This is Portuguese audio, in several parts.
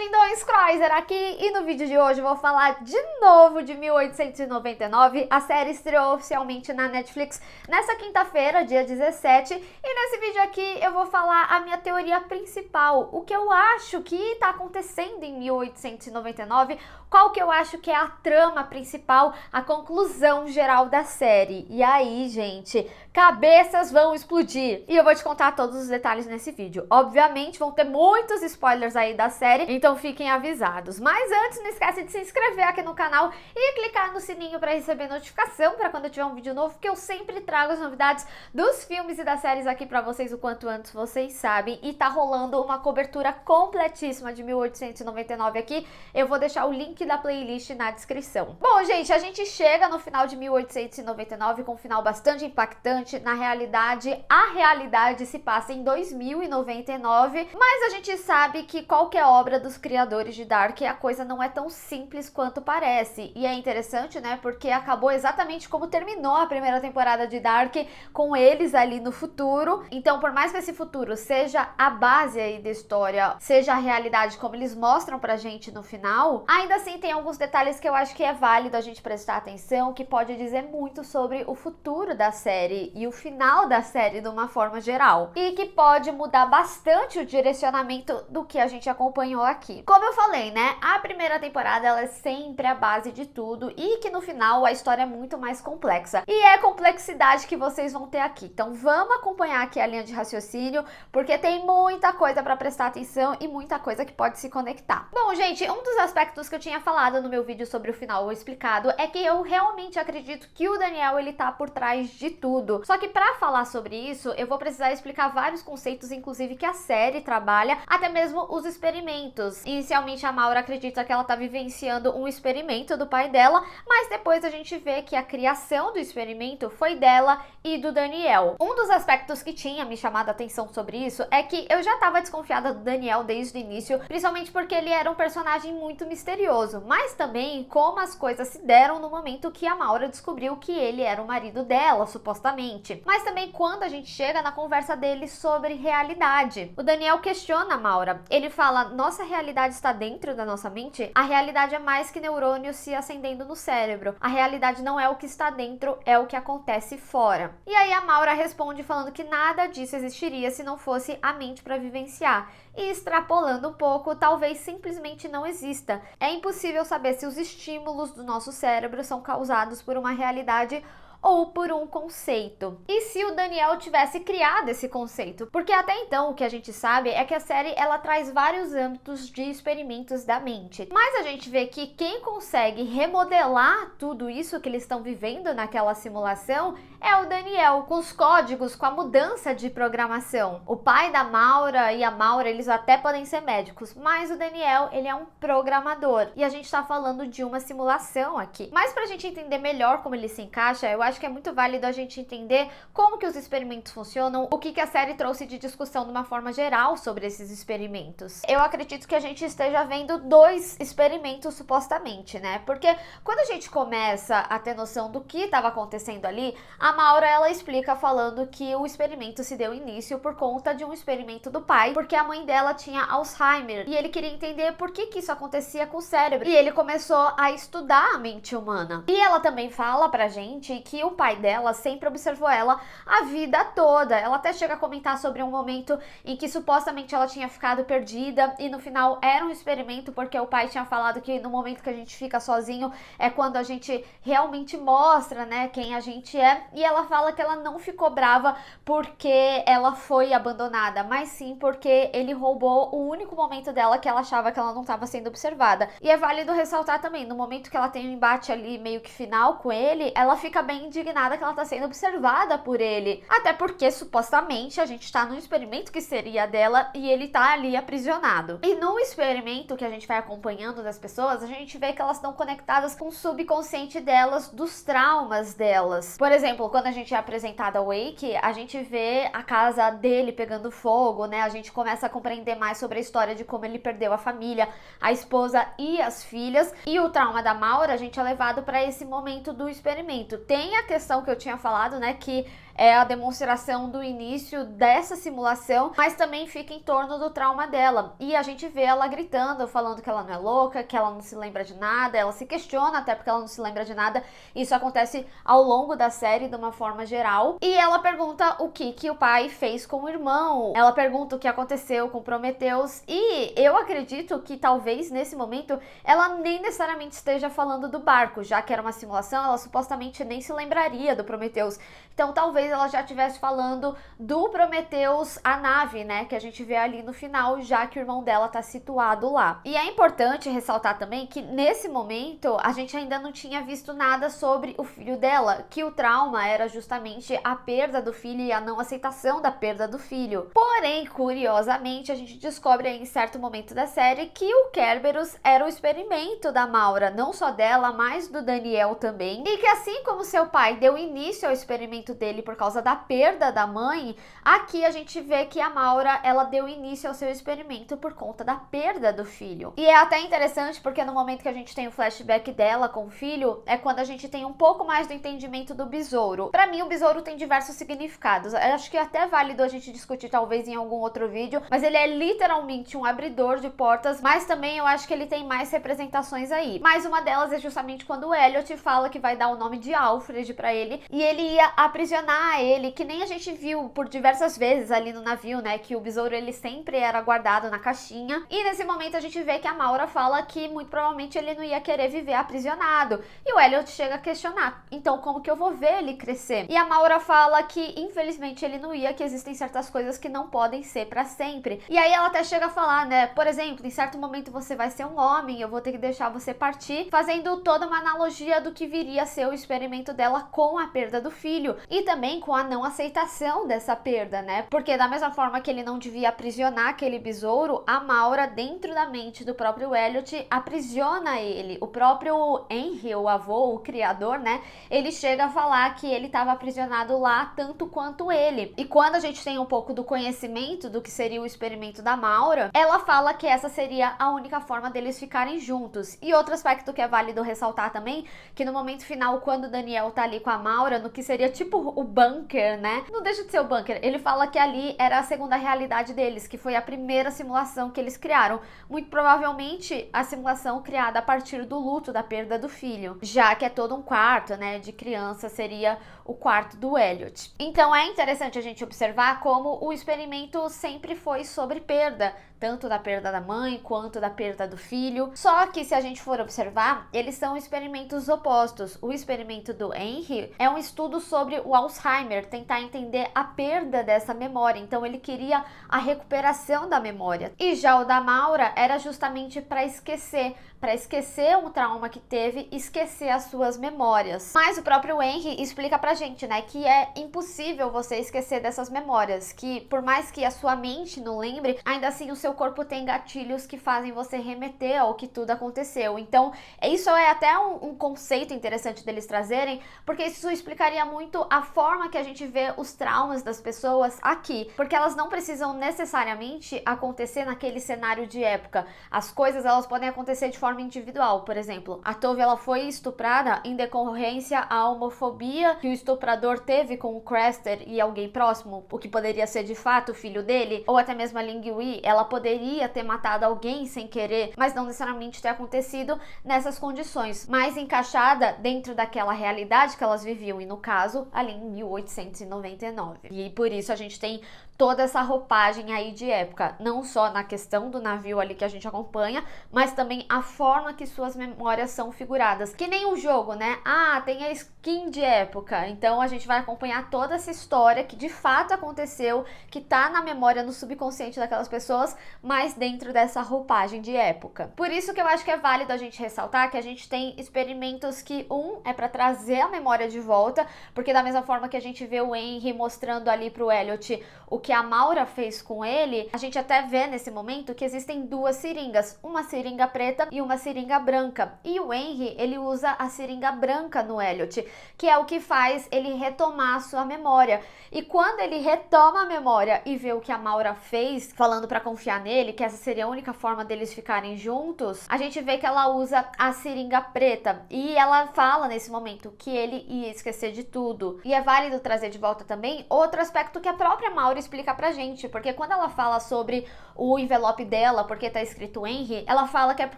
Lindões, Croiser aqui, e no vídeo de hoje eu vou falar de novo de 1899. A série estreou oficialmente na Netflix nessa quinta-feira, dia 17, e nesse vídeo aqui eu vou falar a minha teoria principal, o que eu acho que está acontecendo em 1899, qual que eu acho que é a trama principal, a conclusão geral da série. E aí, gente, cabeças vão explodir. E eu vou te contar todos os detalhes nesse vídeo. Obviamente vão ter muitos spoilers aí da série, então fiquem avisados. Mas antes, não esquece de se inscrever aqui no canal e clicar no sininho para receber notificação para quando eu tiver um vídeo novo, que eu sempre trago as novidades dos filmes e das séries aqui para vocês o quanto antes vocês sabem. E tá rolando uma cobertura completíssima de 1899 aqui. Eu vou deixar o link da playlist na descrição. Bom, gente, a gente chega no final de 1899 com um final bastante impactante. Na realidade, a realidade se passa em 2099, mas a gente sabe que qualquer obra dos criadores de Dark, a coisa não é tão simples quanto parece. E é interessante, né, porque acabou exatamente como terminou a primeira temporada de Dark, com eles ali no futuro. Então, por mais que esse futuro seja a base aí da história, seja a realidade como eles mostram pra gente no final, ainda assim tem alguns detalhes que eu acho que é válido a gente prestar atenção, que pode dizer muito sobre o futuro da série e o final da série de uma forma geral, e que pode mudar bastante o direcionamento do que a gente acompanhou aqui. Como eu falei, né, a primeira temporada ela é sempre a base de tudo, e que no final a história é muito mais complexa, e é a complexidade que vocês vão ter aqui. Então vamos acompanhar aqui a linha de raciocínio, porque tem muita coisa para prestar atenção e muita coisa que pode se conectar. Bom, gente, um dos aspectos que eu tinha falado no meu vídeo sobre o final explicado é que eu realmente acredito que o Daniel ele tá por trás de tudo. Só que para falar sobre isso, eu vou precisar explicar vários conceitos, inclusive que a série trabalha, até mesmo os experimentos. Inicialmente a Maura acredita que ela tá vivenciando um experimento do pai dela, mas depois a gente vê que a criação do experimento foi dela e do Daniel. Um dos aspectos que tinha me chamado a atenção sobre isso é que eu já tava desconfiada do Daniel desde o início, principalmente porque ele era um personagem muito misterioso, mas também como as coisas se deram no momento que a Maura descobriu que ele era o marido dela, supostamente. Mas também quando a gente chega na conversa dele sobre realidade. O Daniel questiona a Maura. Ele fala, nossa realidade está dentro da nossa mente? A realidade é mais que neurônios se acendendo no cérebro. A realidade não é o que está dentro, é o que acontece fora. E aí a Maura responde falando que nada disso existiria se não fosse a mente para vivenciar. E extrapolando um pouco, talvez simplesmente não exista. É impossível saber se os estímulos do nosso cérebro são causados por uma realidade ou por um conceito. E se o Daniel tivesse criado esse conceito? Porque até então o que a gente sabe é que a série ela traz vários âmbitos de experimentos da mente. Mas a gente vê que quem consegue remodelar tudo isso que eles estão vivendo naquela simulação é o Daniel, com os códigos, com a mudança de programação. O pai da Maura e a Maura, eles até podem ser médicos, mas o Daniel, ele é um programador. E a gente tá falando de uma simulação aqui. Mas pra gente entender melhor como ele se encaixa, eu acho que é muito válido a gente entender como que os experimentos funcionam, o que a série trouxe de discussão de uma forma geral sobre esses experimentos. Eu acredito que a gente esteja vendo dois experimentos supostamente, né? Porque quando a gente começa a ter noção do que estava acontecendo ali, a Maura ela explica falando que o experimento se deu início por conta de um experimento do pai, porque a mãe dela tinha Alzheimer e ele queria entender por que isso acontecia com o cérebro. E ele começou a estudar a mente humana. E ela também fala pra gente que o pai dela sempre observou ela a vida toda. Ela até chega a comentar sobre um momento em que supostamente ela tinha ficado perdida e no final era um experimento, porque o pai tinha falado que no momento que a gente fica sozinho é quando a gente realmente mostra, né, quem a gente é. E ela fala que ela não ficou brava porque ela foi abandonada, mas sim porque ele roubou o único momento dela que ela achava que ela não estava sendo observada. E é válido ressaltar também, no momento que ela tem um embate ali meio que final com ele, ela fica bem indignada que ela tá sendo observada por ele. Até porque, supostamente, a gente tá num experimento que seria dela e ele tá ali aprisionado. E no experimento que a gente vai acompanhando das pessoas, a gente vê que elas estão conectadas com o subconsciente delas, dos traumas delas. Por exemplo, quando a gente é apresentada ao Wake, a gente vê a casa dele pegando fogo, né? A gente começa a compreender mais sobre a história de como ele perdeu a família, a esposa e as filhas. E o trauma da Maura, a gente é levado para esse momento do experimento. Tem a questão que eu tinha falado, né, que é a demonstração do início dessa simulação, mas também fica em torno do trauma dela. E a gente vê ela gritando, falando que ela não é louca, que ela não se lembra de nada, ela se questiona até porque ela não se lembra de nada. Isso acontece ao longo da série de uma forma geral. E ela pergunta o que o pai fez com o irmão. Ela pergunta o que aconteceu com Prometheus. E eu acredito que talvez nesse momento ela nem necessariamente esteja falando do barco, já que era uma simulação, ela supostamente nem se lembraria do Prometheus. Então talvez ela já estivesse falando do Prometheus, a nave, né, que a gente vê ali no final, já que o irmão dela tá situado lá. E é importante ressaltar também que nesse momento a gente ainda não tinha visto nada sobre o filho dela, que o trauma era justamente a perda do filho e a não aceitação da perda do filho. Porém, curiosamente, a gente descobre aí em certo momento da série que o Kerberos era o experimento da Maura, não só dela, mas do Daniel também, e que assim como seu pai deu início ao experimento dele por causa da perda da mãe, aqui a gente vê que a Maura, ela deu início ao seu experimento por conta da perda do filho. E é até interessante porque no momento que a gente tem o flashback dela com o filho, é quando a gente tem um pouco mais do entendimento do besouro. Pra mim, o besouro tem diversos significados. Eu acho que é até válido a gente discutir talvez em algum outro vídeo, mas ele é literalmente um abridor de portas, mas também eu acho que ele tem mais representações aí. Mas uma delas é justamente quando o Elliot fala que vai dar o nome de Alfred pra ele, e ele ia aprisionar ele, que nem a gente viu por diversas vezes ali no navio, né, que o besouro ele sempre era guardado na caixinha. E nesse momento a gente vê que a Maura fala que muito provavelmente ele não ia querer viver aprisionado, e o Elliot chega a questionar, então como que eu vou ver ele crescer? E a Maura fala que infelizmente ele não ia, que existem certas coisas que não podem ser pra sempre. E aí ela até chega a falar, né, por exemplo, em certo momento você vai ser um homem, eu vou ter que deixar você partir, fazendo toda uma analogia do que viria a ser o experimento dela com a perda do filho, e também com a não aceitação dessa perda, né, porque da mesma forma que ele não devia aprisionar aquele besouro, a Maura, dentro da mente do próprio Elliot, aprisiona ele. O próprio Henry, o avô, o criador, né, ele chega a falar que ele estava aprisionado lá tanto quanto ele. E quando a gente tem um pouco do conhecimento do que seria o experimento da Maura, ela fala que essa seria a única forma deles ficarem juntos. E outro aspecto que é válido ressaltar também, que no momento final, quando o Daniel tá ali com a Maura, no que seria tipo o bunker, né, não deixa de ser o bunker, ele fala que ali era a segunda realidade deles, que foi a primeira simulação que eles criaram, muito provavelmente a simulação criada a partir do luto da perda do filho, já que é todo um quarto, né, de criança, seria o quarto do Elliot. Então é interessante a gente observar como o experimento sempre foi sobre perda, tanto da perda da mãe quanto da perda do filho. Só que se a gente for observar, eles são experimentos opostos. O experimento do Henry é um estudo sobre o Alzheimer, tentar entender a perda dessa memória. Então ele queria a recuperação da memória. E já o da Maura era justamente para esquecer um trauma que teve, esquecer as suas memórias. Mas o próprio Henry explica pra gente, né, que é impossível você esquecer dessas memórias, que por mais que a sua mente não lembre, ainda assim o seu corpo tem gatilhos que fazem você remeter ao que tudo aconteceu. Então, isso é até um conceito interessante deles trazerem, porque isso explicaria muito a forma que a gente vê os traumas das pessoas aqui, porque elas não precisam necessariamente acontecer naquele cenário de época. As coisas, elas podem acontecer de forma individual. Por exemplo, a Tove, ela foi estuprada em decorrência à homofobia que o estuprador teve com o Craster e alguém próximo, o que poderia ser de fato o filho dele, ou até mesmo a Ling Wei, ela poderia ter matado alguém sem querer, mas não necessariamente ter acontecido nessas condições, mas encaixada dentro daquela realidade que elas viviam, e no caso, ali em 1899. E por isso a gente tem toda essa roupagem aí de época, não só na questão do navio ali que a gente acompanha, mas também a forma que suas memórias são figuradas. Que nem um jogo, né? Ah, tem a skin de época, então a gente vai acompanhar toda essa história que de fato aconteceu, que tá na memória, no subconsciente daquelas pessoas, mas dentro dessa roupagem de época. Por isso que eu acho que é válido a gente ressaltar que a gente tem experimentos que é para trazer a memória de volta, porque da mesma forma que a gente vê o Henry mostrando ali pro Elliot o que que a Maura fez com ele, a gente até vê nesse momento que existem duas seringas, uma seringa preta e uma seringa branca. E o Henry, ele usa a seringa branca no Elliot, que é o que faz ele retomar a sua memória. E quando ele retoma a memória e vê o que a Maura fez, falando pra confiar nele, que essa seria a única forma deles ficarem juntos, a gente vê que ela usa a seringa preta. E ela fala nesse momento que ele ia esquecer de tudo. E é válido trazer de volta também outro aspecto que a própria Maura explica pra gente, porque quando ela fala sobre o envelope dela, porque tá escrito Henry, ela fala que é por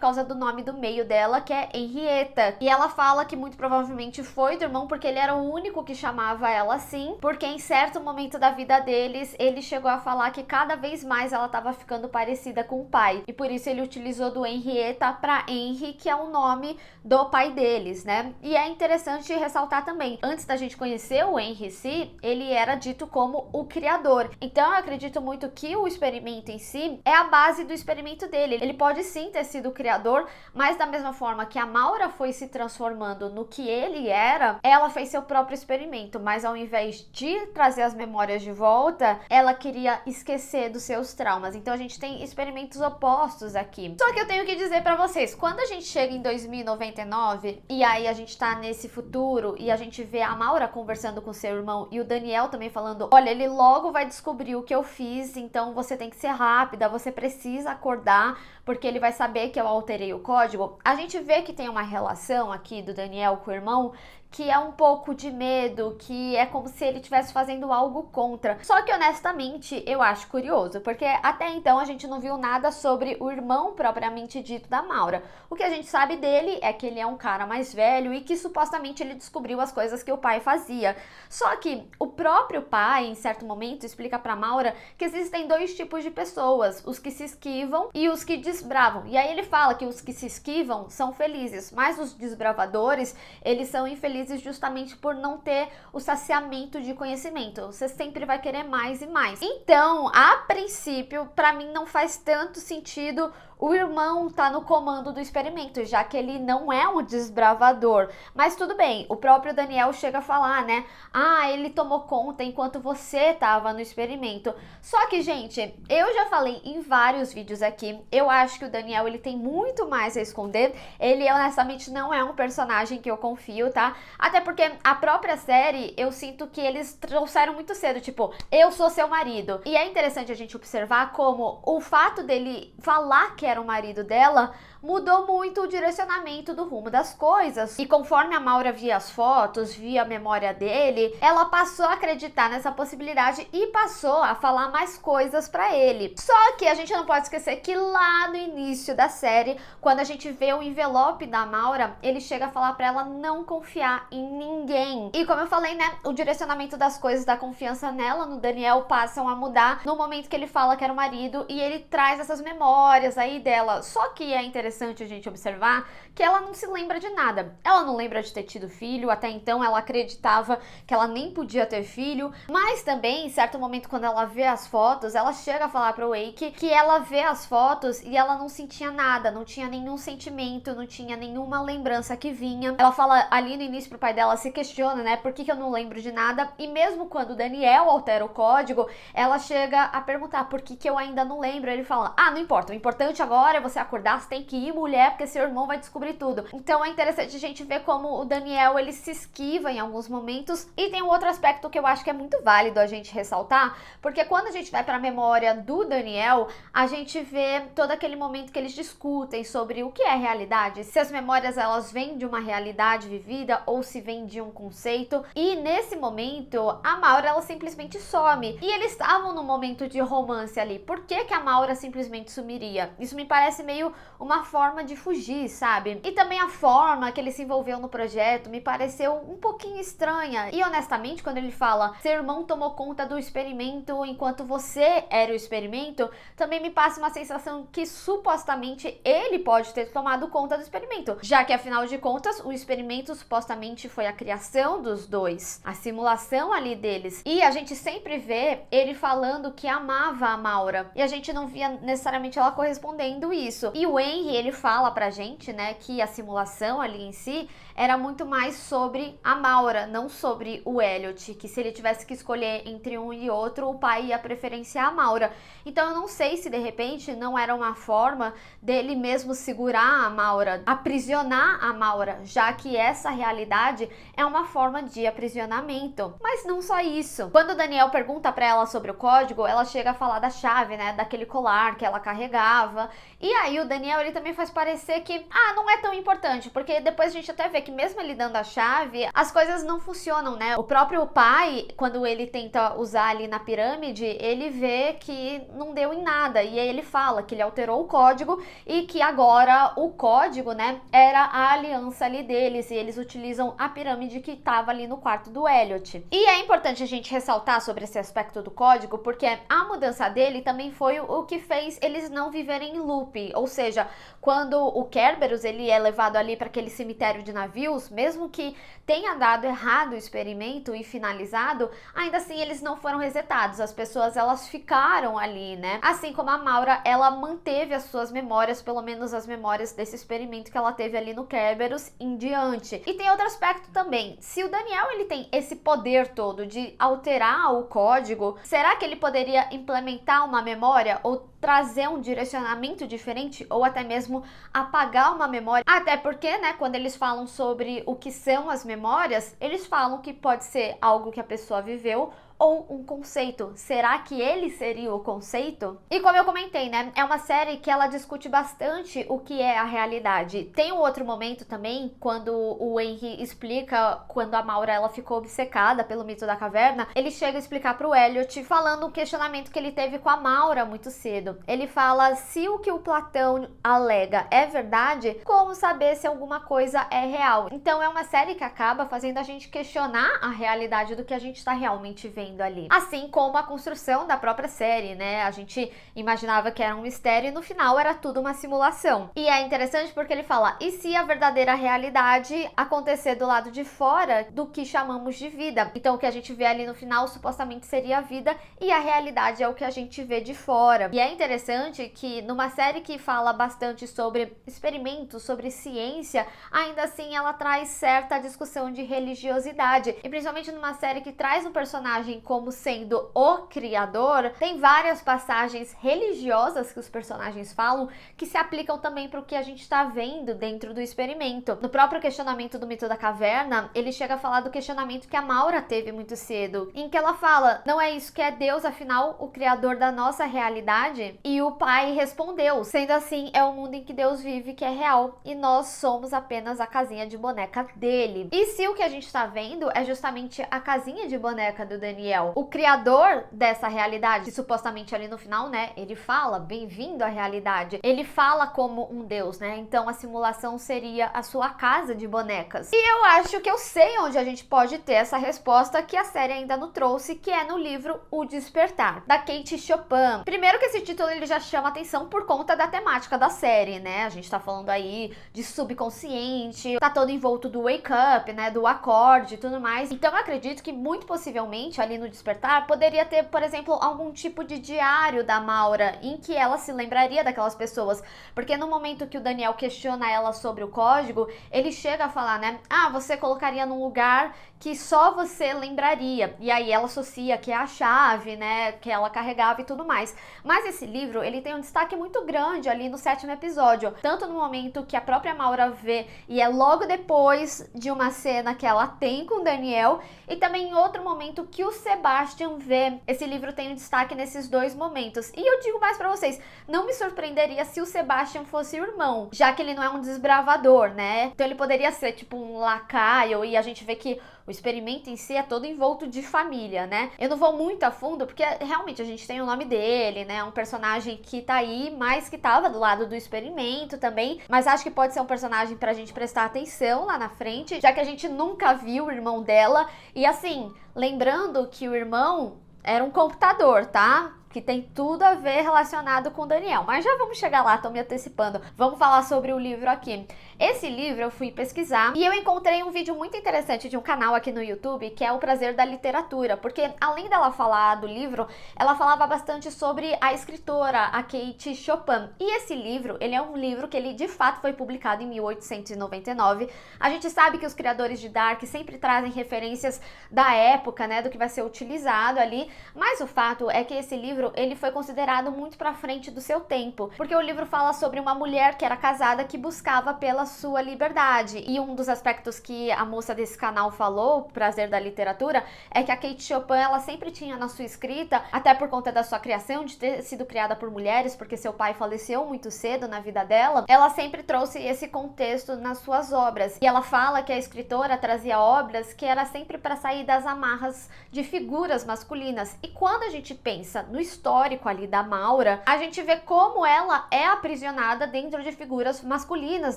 causa do nome do meio dela, que é Henrietta. E ela fala que muito provavelmente foi do irmão, porque ele era o único que chamava ela assim, porque em certo momento da vida deles, ele chegou a falar que cada vez mais ela tava ficando parecida com o pai. E por isso ele utilizou do Henrietta pra Henry, que é o nome do pai deles, né? E é interessante ressaltar também, antes da gente conhecer o Henry si, ele era dito como o criador. Então eu acredito muito que o experimento em si é a base do experimento dele. Ele pode sim ter sido o criador, mas da mesma forma que a Maura foi se transformando no que ele era, ela fez seu próprio experimento, mas ao invés de trazer as memórias de volta, ela queria esquecer dos seus traumas. Então a gente tem experimentos opostos aqui. Só que eu tenho que dizer pra vocês, quando a gente chega em 2099 e aí a gente tá nesse futuro e a gente vê a Maura conversando com seu irmão e o Daniel também falando, olha, ele logo vai descobrir o que eu fiz, então você tem que ser rápida, você precisa acordar, porque ele vai saber que eu alterei o código. A gente vê que tem uma relação aqui do Daniel com o irmão que é um pouco de medo, que é como se ele estivesse fazendo algo contra. Só que honestamente eu acho curioso, porque até então a gente não viu nada sobre o irmão propriamente dito da Maura. O que a gente sabe dele é que ele é um cara mais velho e que supostamente ele descobriu as coisas que o pai fazia. Só que o próprio pai, em certo momento, explica pra Maura que existem dois tipos de pessoas, os que se esquivam e os que desbravam. E aí ele fala que os que se esquivam são felizes, mas os desbravadores, eles são infelizes justamente por não ter o saciamento de conhecimento. Você sempre vai querer mais e mais. Então, a princípio, pra mim não faz tanto sentido o irmão tá no comando do experimento, já que ele não é um desbravador. Mas tudo bem, o próprio Daniel chega a falar, né? Ah, ele tomou conta enquanto você tava no experimento. Só que, gente, eu já falei em vários vídeos aqui, eu acho que o Daniel, ele tem muito mais a esconder. Ele, honestamente, não é um personagem que eu confio, tá? Até porque a própria série, eu sinto que eles trouxeram muito cedo, tipo, eu sou seu marido. E é interessante a gente observar como o fato dele falar que era o marido dela mudou muito o direcionamento do rumo das coisas. E conforme a Maura via as fotos, via a memória dele, ela passou a acreditar nessa possibilidade e passou a falar mais coisas pra ele. Só que a gente não pode esquecer que lá no início da série, quando a gente vê o envelope da Maura, ele chega a falar pra ela não confiar em ninguém. E como eu falei, né, o direcionamento das coisas, da confiança nela, no Daniel, passam a mudar no momento que ele fala que era o marido e ele traz essas memórias aí dela. Só que é interessante a gente observar que ela não se lembra de nada. Ela não lembra de ter tido filho, até então ela acreditava que ela nem podia ter filho, mas também, em certo momento, quando ela vê as fotos, ela chega a falar pro Wake que ela vê as fotos e ela não sentia nada, não tinha nenhum sentimento, não tinha nenhuma lembrança que vinha. Ela fala ali no início pro pai dela, se questiona, né, por que eu não lembro de nada, e mesmo quando o Daniel altera o código, ela chega a perguntar por que eu ainda não lembro. Ele fala, ah, não importa, o importante agora é você acordar, você tem que ir, mulher, porque seu irmão vai descobrir tudo. Então é interessante a gente ver como o Daniel, ele se esquiva em alguns momentos. E tem um outro aspecto que eu acho que é muito válido a gente ressaltar, porque quando a gente vai para a memória do Daniel, a gente vê todo aquele momento que eles discutem sobre o que é realidade, se as memórias elas vêm de uma realidade vivida ou se vêm de um conceito. E nesse momento, a Maura, ela simplesmente some. E eles estavam num momento de romance ali. Por que que a Maura simplesmente sumiria? Isso me parece meio uma forma de fugir, sabe? E também a forma que ele se envolveu no projeto me pareceu um pouquinho estranha. E honestamente, quando ele fala, seu irmão tomou conta do experimento enquanto você era o experimento, também me passa uma sensação que supostamente ele pode ter tomado conta do experimento, já que afinal de contas o experimento supostamente foi a criação dos dois, a simulação ali deles. E a gente sempre vê ele falando que amava a Maura e a gente não via necessariamente ela correspondendo. respondendo isso. E o Henry, ele fala pra gente, né, que a simulação ali em si era muito mais sobre a Maura, não sobre o Elliot, que se ele tivesse que escolher entre um e outro, o pai ia preferenciar a Maura. Então eu não sei se de repente não era uma forma dele mesmo segurar a Maura, aprisionar a Maura, já que essa realidade é uma forma de aprisionamento. Mas não só isso. Quando o Daniel pergunta pra ela sobre o código, ela chega a falar da chave, né, daquele colar que ela carregava. E aí o Daniel, ele também faz parecer que, não é tão importante, porque depois a gente até vê que mesmo ele dando a chave, as coisas não funcionam, né? O próprio pai, quando ele tenta usar ali na pirâmide, ele vê que não deu em nada, e aí ele fala que ele alterou o código e que agora o código, né, era a aliança ali deles, e eles utilizam a pirâmide que estava ali no quarto do Elliot. E é importante a gente ressaltar sobre esse aspecto do código, porque a mudança dele também foi o que fez eles não viverem em loop, ou seja, quando o Kerberos, ele é levado ali para aquele cemitério de navios, mesmo que tenha dado errado o experimento e finalizado, ainda assim eles não foram resetados, as pessoas elas ficaram ali, né? Assim como a Maura, ela manteve as suas memórias, pelo menos as memórias desse experimento que ela teve ali no Kerberos em diante. E tem outro aspecto também, se o Daniel ele tem esse poder todo de alterar o código, será que ele poderia implementar uma memória ou trazer um direcionamento diferente ou até mesmo apagar uma memória? Até porque, né, quando eles falam sobre o que são as memórias, eles falam que pode ser algo que a pessoa viveu ou um conceito. Será que ele seria o conceito? E como eu comentei, né, é uma série que ela discute bastante o que é a realidade. Tem um outro momento também, quando o Henry explica quando a Maura ela ficou obcecada pelo mito da caverna, ele chega a explicar pro Elliot, falando um questionamento que ele teve com a Maura muito cedo. Ele fala, se o que o Platão alega é verdade, como saber se alguma coisa é real? Então é uma série que acaba fazendo a gente questionar a realidade do que a gente está realmente vendo ali. Assim como a construção da própria série, né? A gente imaginava que era um mistério e no final era tudo uma simulação. E é interessante porque ele fala, e se a verdadeira realidade acontecer do lado de fora do que chamamos de vida? Então o que a gente vê ali no final supostamente seria a vida e a realidade é o que a gente vê de fora. E é interessante que numa série que fala bastante sobre experimentos, sobre ciência, ainda assim ela traz certa discussão de religiosidade. E principalmente numa série que traz um personagem como sendo o criador, tem várias passagens religiosas que os personagens falam que se aplicam também para o que a gente está vendo dentro do experimento. No próprio questionamento do mito da caverna, ele chega a falar do questionamento que a Maura teve muito cedo, em que ela fala, não é isso que é Deus, afinal, o criador da nossa realidade? E o pai respondeu, sendo assim, é o mundo em que Deus vive que é real, e nós somos apenas a casinha de boneca dele. E se o que a gente está vendo é justamente a casinha de boneca do Daniel, o criador dessa realidade, que supostamente ali no final, né, ele fala, bem-vindo à realidade, ele fala como um deus, né, então a simulação seria a sua casa de bonecas. E eu acho que eu sei onde a gente pode ter essa resposta que a série ainda não trouxe, que é no livro O Despertar, da Kate Chopin. Primeiro que esse título ele já chama atenção por conta da temática da série, né, a gente tá falando aí de subconsciente, tá todo envolto do wake up, né, do acorde e tudo mais, então eu acredito que muito possivelmente ali no Despertar poderia ter, por exemplo, algum tipo de diário da Maura em que ela se lembraria daquelas pessoas, porque no momento que o Daniel questiona ela sobre o código, ele chega a falar, né, você colocaria num lugar que só você lembraria, e aí ela associa que é a chave, né, que ela carregava e tudo mais. Mas esse livro, ele tem um destaque muito grande ali no 7º episódio, tanto no momento que a própria Maura vê, e é logo depois de uma cena que ela tem com o Daniel, e também em outro momento que o Sebastian vê. Esse livro tem um destaque nesses dois momentos. E eu digo mais pra vocês, não me surpreenderia se o Sebastian fosse o irmão, já que ele não é um desbravador, né? Então ele poderia ser tipo um lacaio, e a gente vê que o experimento em si é todo envolto de família, né? Eu não vou muito a fundo, porque realmente a gente tem o nome dele, né? Um personagem que tá aí, mas que tava do lado do experimento também. Mas acho que pode ser um personagem pra gente prestar atenção lá na frente, já que a gente nunca viu o irmão dela. E assim, lembrando que o irmão era um computador, tá? Que tem tudo a ver relacionado com o Daniel. Mas já vamos chegar lá, tô me antecipando. Vamos falar sobre o livro aqui. Esse livro eu fui pesquisar e eu encontrei um vídeo muito interessante de um canal aqui no YouTube, que é O Prazer da Literatura, porque além dela falar do livro, ela falava bastante sobre a escritora, a Kate Chopin. E esse livro, ele é um livro que ele de fato foi publicado em 1899. A gente sabe que os criadores de Dark sempre trazem referências da época, né, do que vai ser utilizado ali, mas o fato é que esse livro, ele foi considerado muito pra frente do seu tempo, porque o livro fala sobre uma mulher que era casada que buscava pela sua liberdade. E um dos aspectos que a moça desse canal falou, o Prazer da Literatura, é que a Kate Chopin, ela sempre tinha na sua escrita, até por conta da sua criação, de ter sido criada por mulheres, porque seu pai faleceu muito cedo na vida dela, ela sempre trouxe esse contexto nas suas obras. E ela fala que a escritora trazia obras que era sempre para sair das amarras de figuras masculinas. E quando a gente pensa no histórico ali da Maura, a gente vê como ela é aprisionada dentro de figuras masculinas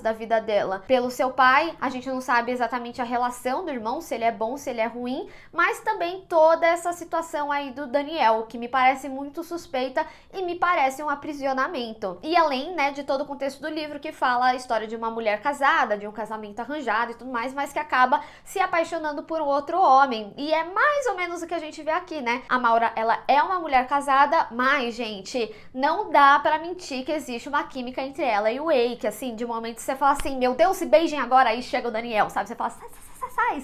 da vida dela. Pelo seu pai, a gente não sabe exatamente a relação do irmão, se ele é bom, se ele é ruim, mas também toda essa situação aí do Daniel, que me parece muito suspeita e me parece um aprisionamento. E além, né, de todo o contexto do livro que fala a história de uma mulher casada, de um casamento arranjado e tudo mais, mas que acaba se apaixonando por um outro homem. E é mais ou menos o que a gente vê aqui, né? A Maura, ela é uma mulher casada, mas, gente, não dá pra mentir que existe uma química entre ela e o Wake, assim, de um momento você fala assim, meu Deus, se beijem agora, aí chega o Daniel, sabe? Você fala, sai.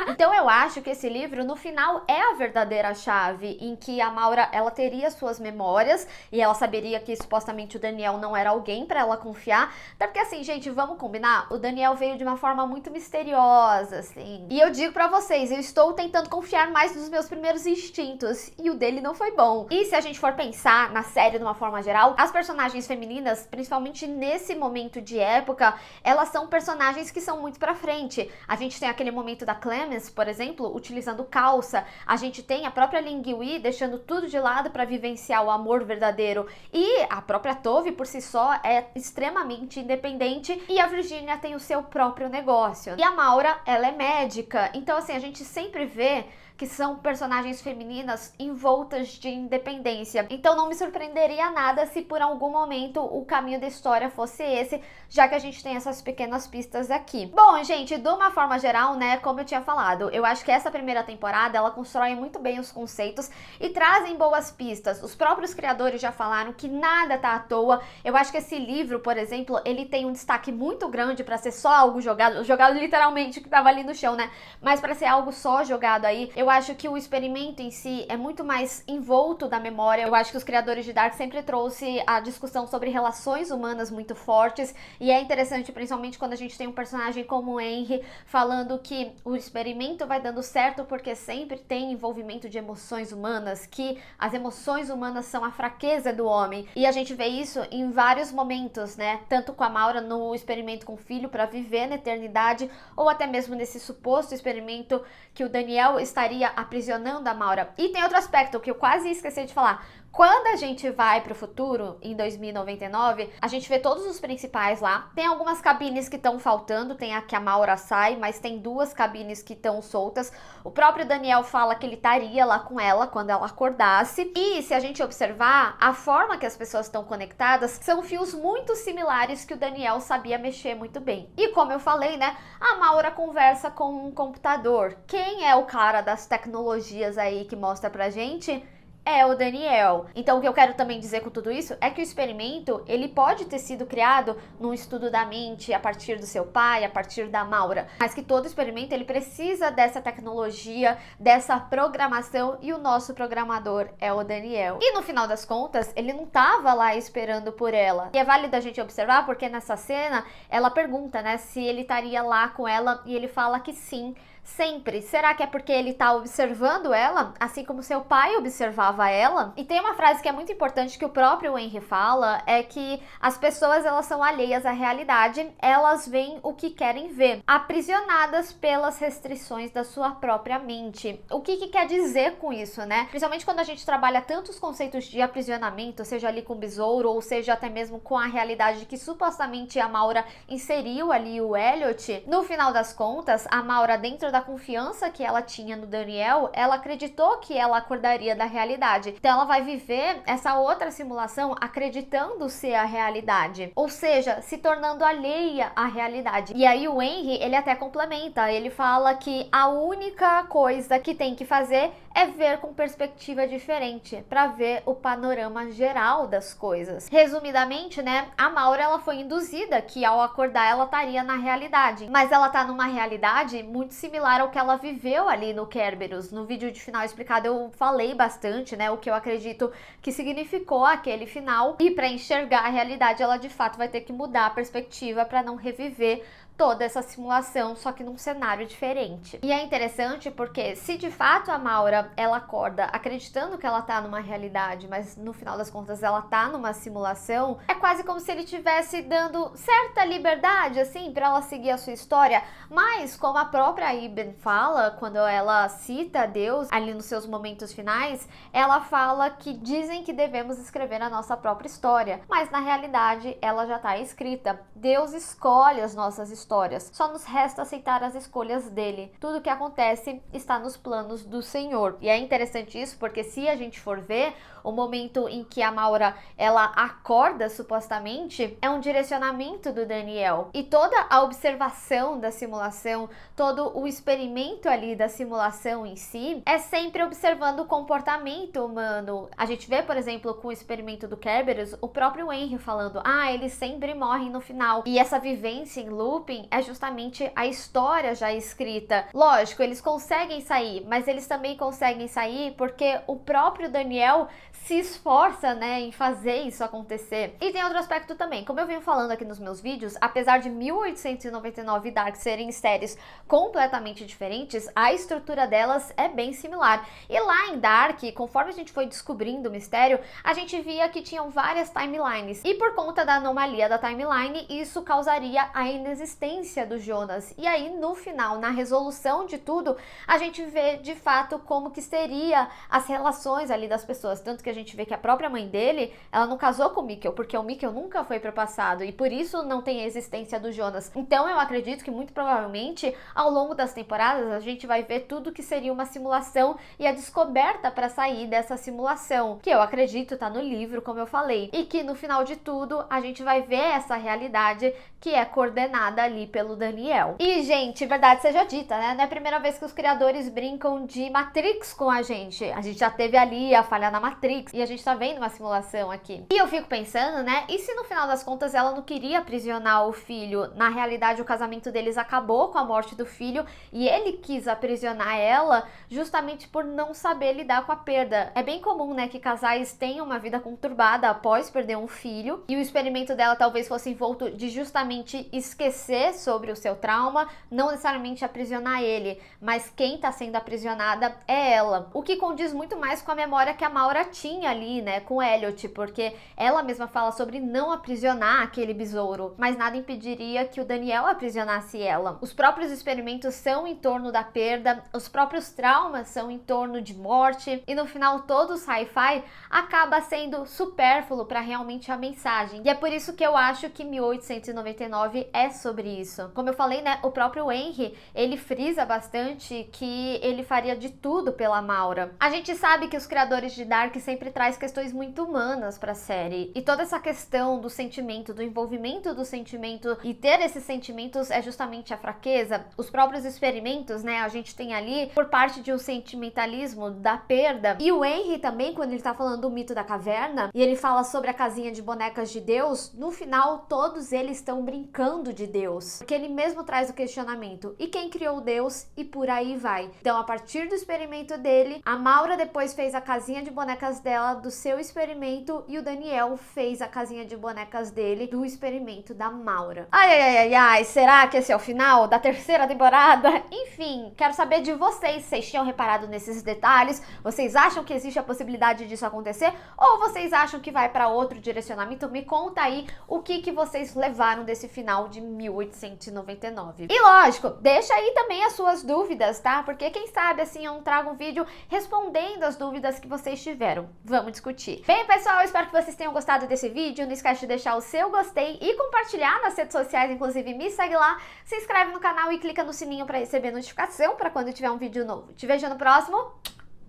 Então eu acho que esse livro, no final, é a verdadeira chave em que a Maura, ela teria suas memórias e ela saberia que supostamente o Daniel não era alguém pra ela confiar. Até porque assim, gente, vamos combinar? O Daniel veio de uma forma muito misteriosa, assim. E eu digo pra vocês, eu estou tentando confiar mais nos meus primeiros instintos e o dele não foi bom. E se a gente for pensar na série de uma forma geral, as personagens femininas, principalmente nesse momento de época, elas são personagens que são muito pra frente. A gente tem aquele momento da Clemence, por exemplo, utilizando calça. A gente tem a própria Ling Wei deixando tudo de lado para vivenciar o amor verdadeiro. E a própria Tove, por si só, é extremamente independente. E a Virginia tem o seu próprio negócio. E a Maura, ela é médica. Então, assim, a gente sempre vê que são personagens femininas envoltas de independência. Então não me surpreenderia nada se por algum momento o caminho da história fosse esse, já que a gente tem essas pequenas pistas aqui. Bom, gente, de uma forma geral, né, como eu tinha falado, eu acho que essa primeira temporada, ela constrói muito bem os conceitos e trazem boas pistas. Os próprios criadores já falaram que nada tá à toa. Eu acho que esse livro, por exemplo, ele tem um destaque muito grande para ser só algo jogado literalmente que tava ali no chão, né? Mas para ser algo só jogado aí, eu acho que o experimento em si é muito mais envolto da memória. Eu acho que os criadores de Dark sempre trouxe a discussão sobre relações humanas muito fortes, e é interessante principalmente quando a gente tem um personagem como o Henry falando que o experimento vai dando certo porque sempre tem envolvimento de emoções humanas, que as emoções humanas são a fraqueza do homem. E a gente vê isso em vários momentos, né? Tanto com a Maura no experimento com o filho para viver na eternidade, ou até mesmo nesse suposto experimento que o Daniel estaria aprisionando a Maura. E tem outro aspecto que eu quase esqueci de falar. Quando a gente vai pro futuro, em 2099, a gente vê todos os principais lá. Tem algumas cabines que estão faltando, tem a que a Maura sai, mas tem duas cabines que estão soltas. O próprio Daniel fala que ele estaria lá com ela quando ela acordasse. E se a gente observar, a forma que as pessoas estão conectadas são fios muito similares que o Daniel sabia mexer muito bem. E como eu falei, né, a Maura conversa com um computador. Quem é o cara das tecnologias aí que mostra pra gente? É o Daniel. Então o que eu quero também dizer com tudo isso é que o experimento, ele pode ter sido criado num estudo da mente a partir do seu pai, a partir da Maura, mas que todo experimento ele precisa dessa tecnologia, dessa programação, e o nosso programador é o Daniel. E no final das contas, ele não tava lá esperando por ela. E é válido a gente observar porque nessa cena ela pergunta, né, se ele estaria lá com ela, e ele fala que sim. Sempre. Será que é porque ele tá observando ela, assim como seu pai observava ela? E tem uma frase que é muito importante que o próprio Henry fala, é que as pessoas, elas são alheias à realidade, elas veem o que querem ver, aprisionadas pelas restrições da sua própria mente. O que quer dizer com isso, né? Principalmente quando a gente trabalha tantos conceitos de aprisionamento, seja ali com o besouro, ou seja até mesmo com a realidade que supostamente a Maura inseriu ali o Elliot. No final das contas, a Maura, dentro da da confiança que ela tinha no Daniel, ela acreditou que ela acordaria da realidade. Então ela vai viver essa outra simulação acreditando ser a realidade, ou seja, se tornando alheia à realidade. E aí o Henry, ele até complementa, ele fala que a única coisa que tem que fazer é ver com perspectiva diferente, para ver o panorama geral das coisas. Resumidamente, né, a Maura, ela foi induzida que ao acordar ela estaria na realidade, mas ela tá numa realidade muito similar ao que ela viveu ali no Kerberos. No vídeo de final explicado eu falei bastante, né, o que eu acredito que significou aquele final, e para enxergar a realidade ela de fato vai ter que mudar a perspectiva para não reviver toda essa simulação, só que num cenário diferente. E é interessante porque se de fato a Maura, ela acorda acreditando que ela tá numa realidade, mas no final das contas ela tá numa simulação, é quase como se ele estivesse dando certa liberdade, assim, para ela seguir a sua história. Mas, como a própria Iben fala, quando ela cita Deus ali nos seus momentos finais, ela fala que dizem que devemos escrever a nossa própria história, mas na realidade ela já tá escrita. Deus escolhe as nossas histórias. Só nos resta aceitar as escolhas dele. Tudo que acontece está nos planos do Senhor. E é interessante isso porque se a gente for ver, o momento em que a Maura, ela acorda supostamente, é um direcionamento do Daniel. E toda a observação da simulação, todo o experimento ali da simulação em si, é sempre observando o comportamento humano. A gente vê, por exemplo, com o experimento do Kerberos, o próprio Henry falando, eles sempre morrem no final. E essa vivência em looping é justamente a história já escrita. Lógico, eles conseguem sair, mas eles também conseguem sair porque o próprio Daniel se esforça, né, em fazer isso acontecer. E tem outro aspecto também, como eu venho falando aqui nos meus vídeos, apesar de 1899 e Dark serem séries completamente diferentes, a estrutura delas é bem similar. E lá em Dark, conforme a gente foi descobrindo o mistério, a gente via que tinham várias timelines. E por conta da anomalia da timeline, isso causaria a inexistência do Jonas. E aí, no final, na resolução de tudo, a gente vê de fato como que seria as relações ali das pessoas. Tanto que a gente vê que a própria mãe dele, ela não casou com o Mikkel, porque o Mikkel nunca foi pro passado e por isso não tem a existência do Jonas. Então eu acredito que muito provavelmente ao longo das temporadas a gente vai ver tudo que seria uma simulação e a descoberta para sair dessa simulação, que eu acredito tá no livro, como eu falei, e que no final de tudo a gente vai ver essa realidade que é coordenada ali pelo Daniel. E gente, verdade seja dita, né? Não é a primeira vez que os criadores brincam de Matrix com a gente já teve ali a falha na Matrix e a gente tá vendo uma simulação aqui. E eu fico pensando, né, e se no final das contas ela não queria aprisionar o filho? Na realidade o casamento deles acabou com a morte do filho e ele quis aprisionar ela justamente por não saber lidar com a perda. É bem comum, né, que casais tenham uma vida conturbada após perder um filho e o experimento dela talvez fosse envolto de justamente esquecer sobre o seu trauma, não necessariamente aprisionar ele, mas quem tá sendo aprisionada é ela. O que condiz muito mais com a memória que a Maura tinha ali, né, com Elliot, porque ela mesma fala sobre não aprisionar aquele besouro, mas nada impediria que o Daniel aprisionasse ela. Os próprios experimentos são em torno da perda, os próprios traumas são em torno de morte, e no final todo o sci-fi acaba sendo supérfluo para realmente a mensagem. E é por isso que eu acho que 1899 é sobre isso. Como eu falei, né, o próprio Henry, ele frisa bastante que ele faria de tudo pela Maura. A gente sabe que os criadores de Dark sempre traz questões muito humanas para a série, e toda essa questão do sentimento, do envolvimento do sentimento e ter esses sentimentos é justamente a fraqueza. Os próprios experimentos, né, a gente tem ali por parte de um sentimentalismo da perda. E o Henry também, quando ele tá falando do mito da caverna e ele fala sobre a casinha de bonecas de Deus, no final todos eles estão brincando de Deus, porque ele mesmo traz o questionamento: e quem criou Deus? E por aí vai. Então, a partir do experimento dele, a Maura depois fez a casinha de bonecas dela do seu experimento e o Daniel fez a casinha de bonecas dele do experimento da Maura. Ai, será que esse é o final da terceira temporada? Enfim, quero saber de vocês. Vocês tinham reparado nesses detalhes? Vocês acham que existe a possibilidade disso acontecer? Ou vocês acham que vai para outro direcionamento? Me conta aí o que vocês levaram desse final de 1899. E lógico, deixa aí também as suas dúvidas, tá? Porque quem sabe assim eu não trago um vídeo respondendo as dúvidas que vocês tiveram. quero. Vamos discutir. Bem, pessoal, eu espero que vocês tenham gostado desse vídeo. Não esquece de deixar o seu gostei e compartilhar nas redes sociais, inclusive me segue lá, se inscreve no canal e clica no sininho para receber notificação para quando tiver um vídeo novo. Te vejo no próximo.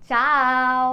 Tchau!